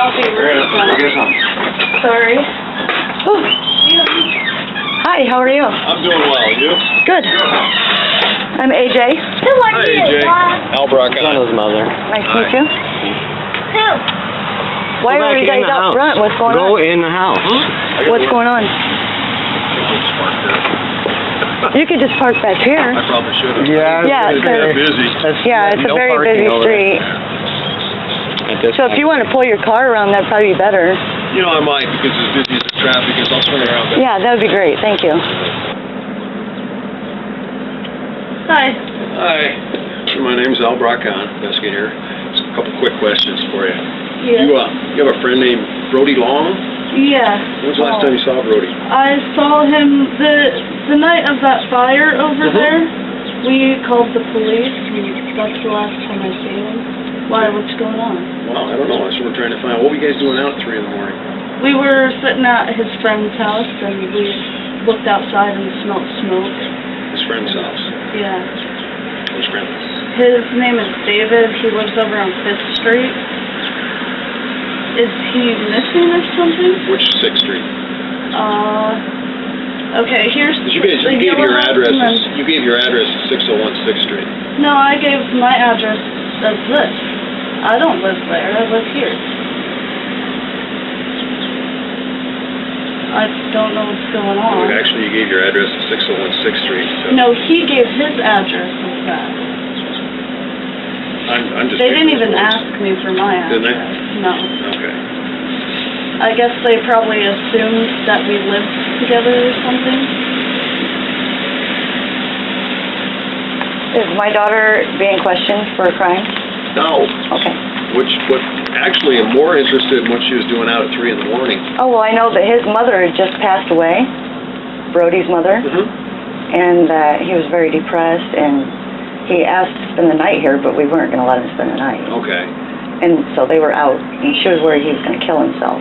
I'll be rude. Sorry. Oh. Hi, how are you? I'm doing well. You? Good. I'm AJ. Hi, AJ. Al Brock. Jenah's mother. Nice to meet you. Why Go are back you in guys the out house. front? What's going Go on? in the house. What's going on? You could just park back here. I probably should have. Yeah, It's because busy. yeah, it's a no very parking busy over there. street. At this So if you want to pull your car around, that'd probably be better. You know, I might because as busy as the traffic is. I'll turn around back. Yeah, that would be great. Thank you. Hi. Hi. My name's Al Brock, investigator. Just a couple quick questions for you. Yeah. You have a friend named Brody Long? Yeah. When's the last time you saw Brody? I saw him the night of that fire over there. We called the police, and that's the last time I seen him. Why? What's going on? Well, I don't know. That's what we're trying to find out. What were you guys doing out at 3 in the morning? We were sitting at his friend's house, and we looked outside and smelled smoke. His friend's house. Yeah. Which friend? His name is David. He lives over on 5th Street. Is he missing or something? Which 6th Street? Okay, here's You gave the your yellow house and address. then- You gave your address as 601 6th Street. No, I gave my address as this. I don't live there. I live here. I don't know what's going on. Actually, you gave your address as 601 6th Street. So No, he gave his address as that. I'm just. They didn't making even those ask me for my address. Didn't they? No. Okay. I guess they probably assumed that we lived together or something. Is my daughter being questioned for a crime? No. Okay. What actually I'm more interested in what she was doing out at 3 in the morning. Oh, well, I know that his mother had just passed away, Brody's mother, and he was very depressed, and he asked to spend the night here, but we weren't going to let him spend the night. Okay. And so they were out, and she was worried he was going to kill himself.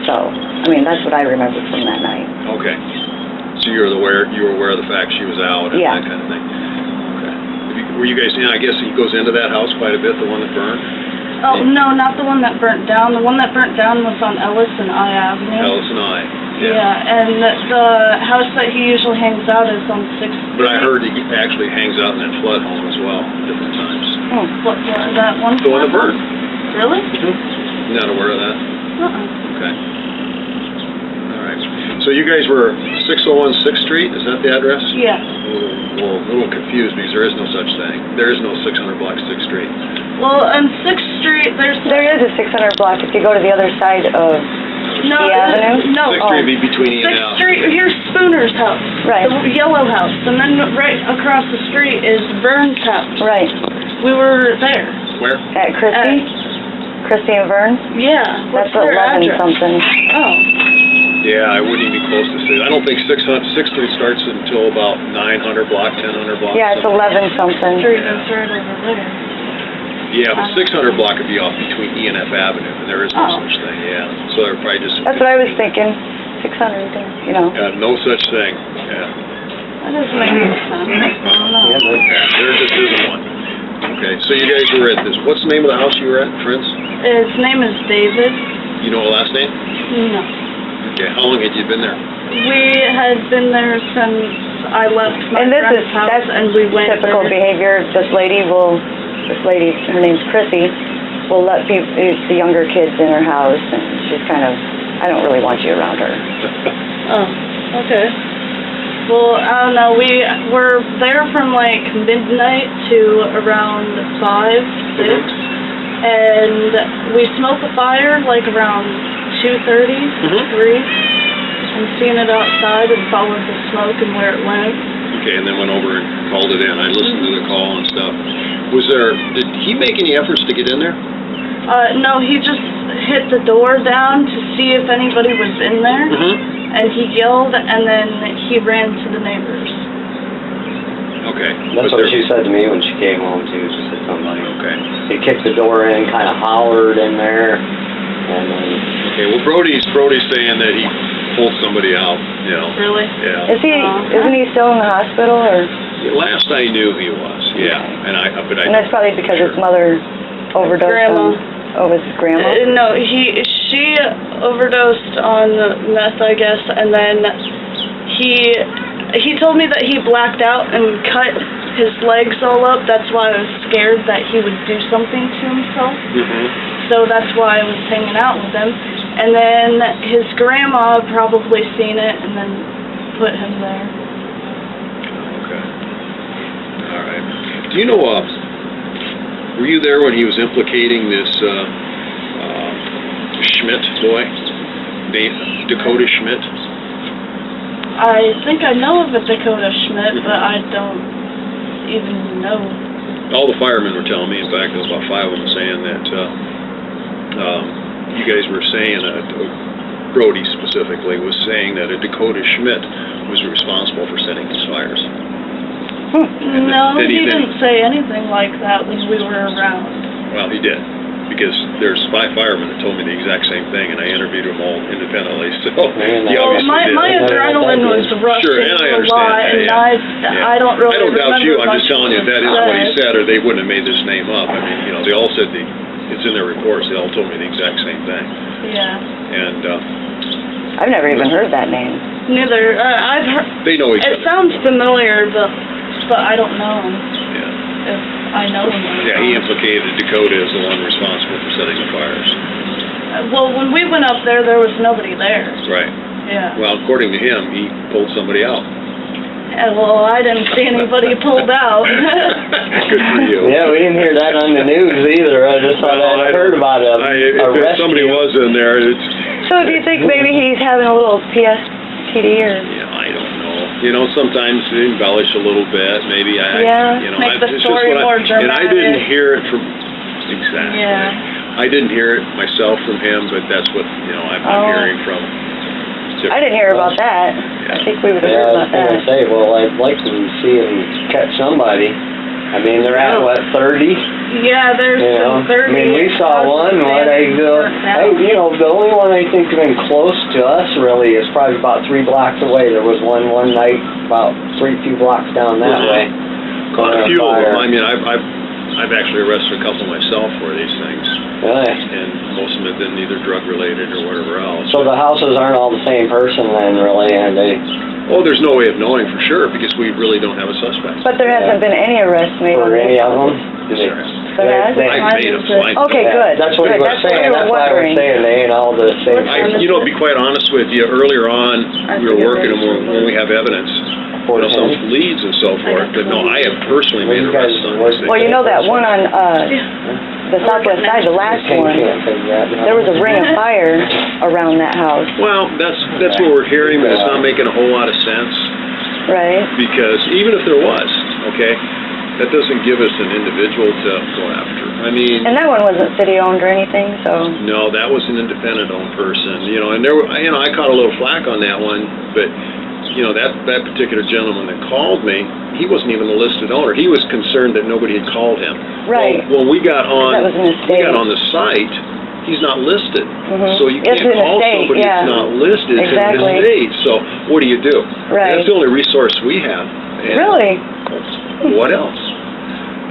So, I mean, that's what I remember from that night. Okay. So you were aware of the fact she was out and Yeah. that kind of thing. Okay. Were you guys? I guess he goes into that house quite a bit. The one that burned. Oh, no, not the one that burnt down. The one that burnt down was on Ellis and I Avenue. Ellis and I. Yeah, and the house that he usually hangs out is on 6th Street. But I heard he actually hangs out in that flood home as well, different times. What, that one? The one that burned. Really? You're not aware of that? Okay. All right. So you guys were 601 6th Street, is that the address? Yeah. Well, a little confused because there is no such thing. There is no 600 block 6th Street. Well, on 6th Street, There is a 600 block if you go to the other side of no, the avenue. no. 6th Street would be between E and 6th F. Street, here's Spooner's house. Right. The yellow house. And then right across the street is Vern's house. Right. We were there. Where? At Christie? Christie and Vern? Yeah. What's That's their 11 address? something. Oh. Yeah, I wouldn't even be close to say. I don't think 6th Street starts until about 900 block, 1000 block. Yeah, it's 11 something. Street is right over there. Yeah, but 600 block would be off between E and F Avenue, and there is no such thing. Yeah, so they're probably just. That's what I was thinking. 600, you know. Yeah, no such thing. Yeah. That doesn't make any sense. I don't know. Yeah, there just isn't one. Okay, so you guys were at this. What's the name of the house you were at, friends? His name is David. You know the last name? No. Okay, how long had you been there? We had been there since I left my And this is friend's house, that's and we went typical there. behavior. This lady, her name's Chrissy, will let the younger kids in her house, and she's kind of, I don't really want you around her. Oh, okay. Well, I don't know. We were there from like midnight to around 5, 6, and we smoked the fire like around 2:30, 3, and seen it outside and followed the smoke and where it went. Okay, and then went over and called it in. I listened to the call and stuff. Did he make any efforts to get in there? No, he just hit the door down to see if anybody was in there, and he yelled, and then he ran to the neighbors. Okay. That's what she said to me when she came home too. She said somebody. Okay. He kicked the door in, kind of hollered in there, and then. Okay. Well, Brody's saying that he pulled somebody out. You know. Really? Yeah. Isn't he still in the hospital, or? Last I knew, he was. Yeah. And And that's probably because his mother overdosed Grandma. on Oh, was his grandma? No, she overdosed on meth, I guess, and then he told me that he blacked out and cut his legs all up. That's why I was scared that he would do something to himself. So that's why I was hanging out with him. And then his grandma probably seen it and then put him there. Okay. All right. Do you know, were you there when he was implicating this Schmidt boy, Dakota Schmidt? I think I know of a Dakota Schmidt, but I don't even know. All the firemen were telling me, in fact, there was about 5 of them saying that you guys were saying, Brody specifically was saying that a Dakota Schmidt was responsible for setting these fires. No, he didn't say anything like that when we were around. Well, he did, because there's 5 firemen that told me the exact same thing, and I interviewed them all independently. So he Well, obviously my did. adrenaline was rushing Sure, and I a understand lot, that, and yeah. I don't really I don't doubt you. I'm remember just telling you much that is of what he it. said, or they wouldn't have made this name up. I mean, they all said it's in their reports. They all told me the exact same thing. Yeah. And I've never even heard that name. Neither. I've heard. they know each It other. sounds familiar, but I don't know Yeah. if I know him. or Yeah, he not. implicated Dakota as the one responsible for setting the fires. Well, when we went up there, there was nobody there. Right. Yeah. Well, according to him, he pulled somebody out. Well, I didn't see anybody pulled out. Good for you. Yeah, we didn't hear that on the news either. I just thought I heard about a If rescue. somebody was in there, So do you think maybe he's having a little PSTD or? yeah, I don't know. Sometimes they embellish a little bit. Maybe Yeah, make the it's just story what more and I didn't dramatic. hear it from exactly. Yeah. I didn't hear it myself from him, but that's what I'm Oh. hearing from. I didn't hear about that. I think we would have Yeah, heard I was about going to that. say, well, I'd like to see him catch somebody. I mean, they're at, what, 30? Yeah, there's You know, some 30. I mean, we saw one, the only one I think's been close to us really is probably about 3 blocks away. There was one night about 2 blocks down that way. Quite a few of Fire. them. I mean, I've actually arrested a couple myself for these things, Really? and most of them have been either drug related or whatever else. So the houses aren't all the same person then, really, and they, Oh, there's no way of knowing for sure because we really don't have a suspect. But there hasn't been any arrests made on for any these of them? houses. Yes, there is. There has? I've made them, so I know. Okay, good. That's what Good. he was That's what saying, we were that's why I was wondering. saying they ain't all the same. To be quite honest with you, earlier on, we were working them when we have evidence, some leads and so forth, but no, I have personally made arrests on this. Well, you know that one on the southwest side, the last one, there was a ring of fire around that house, Well, that's what we're hearing, but it's not making a whole lot of sense, right? because even if there was, okay, that doesn't give us an individual to go after. I mean, And that one wasn't city-owned or anything, so, no, that was an independent-owned person, and there were, I caught a little flack on that one, but, that particular gentleman that called me, he wasn't even a listed owner. He was concerned that nobody had called him. right. Well, when we got on, That was an estate. the site, he's not listed. Mhm. So you It's can't an call estate, somebody yeah. that's not listed. It's Exactly. an estate. So what do you do? Right. That's the only resource we have. And Really? What else?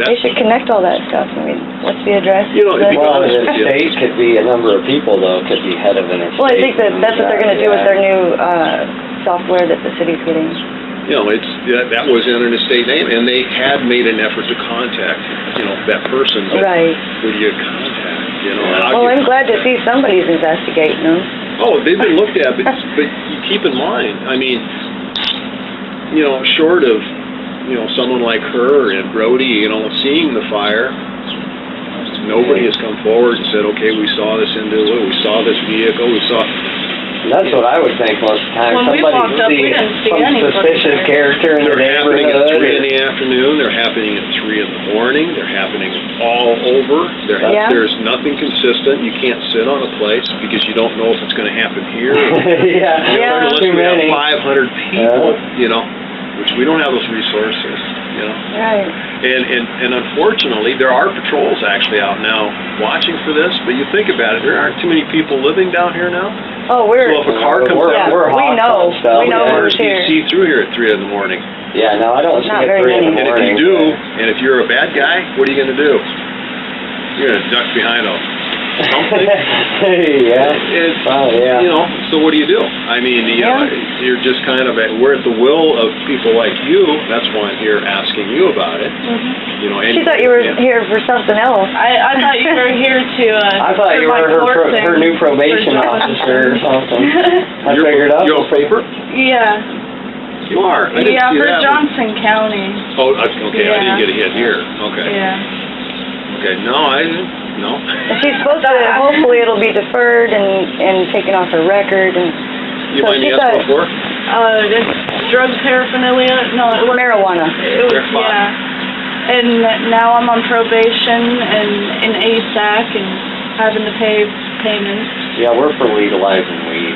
They should connect all that stuff. I mean, what's the address? You know, it'd be Well, honest an with you. estate could be a number of people, though, could be head of an estate. Well, I think that's what they're gonna do with their new, software that the city's getting. That was in an estate name, and they had made an effort to contact, that person. But Right. who do you contact? Well, I'm glad to see somebody's investigating them. Oh, they've been looked at, but you keep in mind, I mean, short of, someone like her and Brody, seeing the fire, nobody has come forward and said, okay, we saw this individual, we saw this vehicle, we saw... That's what I would think most of the time. When we Somebody walked up, we see didn't see some anybody suspicious there. character in the They're happening at 3 in neighborhood. the afternoon, they're happening at 3 in the morning, they're happening all over. Yeah. There's nothing consistent. You can't sit on a place because you don't know if it's going to happen here. Yeah, Unless too we have many. 500 people, which we don't have those resources, Right. And unfortunately, there are patrols actually out now watching for this, but you think about it, there aren't too many people living down here now. Oh, we're, So if a car comes yeah, out, we're we hawks know, on stuff, we know yeah. cars who's do you here. see through here at 3 in the morning? Yeah, no, I don't see Not it very 3 in the many. And if morning. you do, and if you're a bad guy, what are you going to do? You're going to duck behind a something. Yeah. It's, yeah. you know, so what do you do? I mean, you know, you're just kind of we're at the will of people like you. That's why I'm here asking you about it. You know, She thought you were here for something else. I thought you were here to, I thought you were her new probation officer or something. I figured out. You're a paper? Yeah. You are. I didn't see for that. Johnson County. Oh, okay. I didn't get a hit here. Okay. Yeah. Okay. No. And she's supposed to, hopefully it'll be deferred and taken off her record. And You so mind me she asking thought, what for? It's drug paraphernalia. No, it was marijuana. It was, yeah. And now I'm on probation and in ASAC and having to pay payments. Yeah, we're for legalizing weed.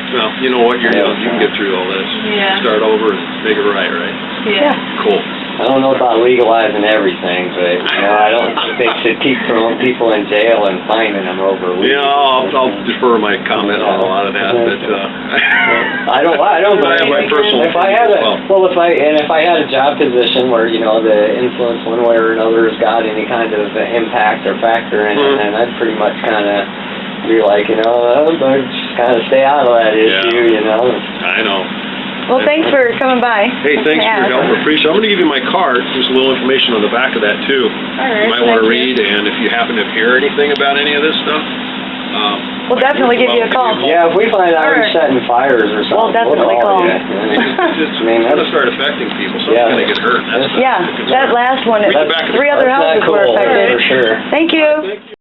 Well, you know what? You're young. You can get through all this. Yeah. Start over and make it right, right? Yeah. Cool. I don't know about legalizing everything, but you know, I don't think they should keep throwing people in jail and fining them over weed. Yeah, I'll defer my comment on a lot of that, but I don't. I have my personal If I had if I had a job position where you know the influence one way or another has got any kind of impact or factor in it, then I'd pretty much kind of be like, you know, but just kind of stay out of that issue, you know. I know. Well, thanks for coming by. Hey, thanks for your help. Appreciate it. I'm going to give you my card. There's a little information on the back of that, too. All right. You might want to read, and if you happen to hear anything about any of this stuff, we'll definitely give you a call. Yeah, if we find out you're setting fires or something, we'll definitely call. It's going to start affecting people. Someone's going to get hurt. That last one, Read the back of the 3 other card. houses were affected. For sure. Thank you. Thank you.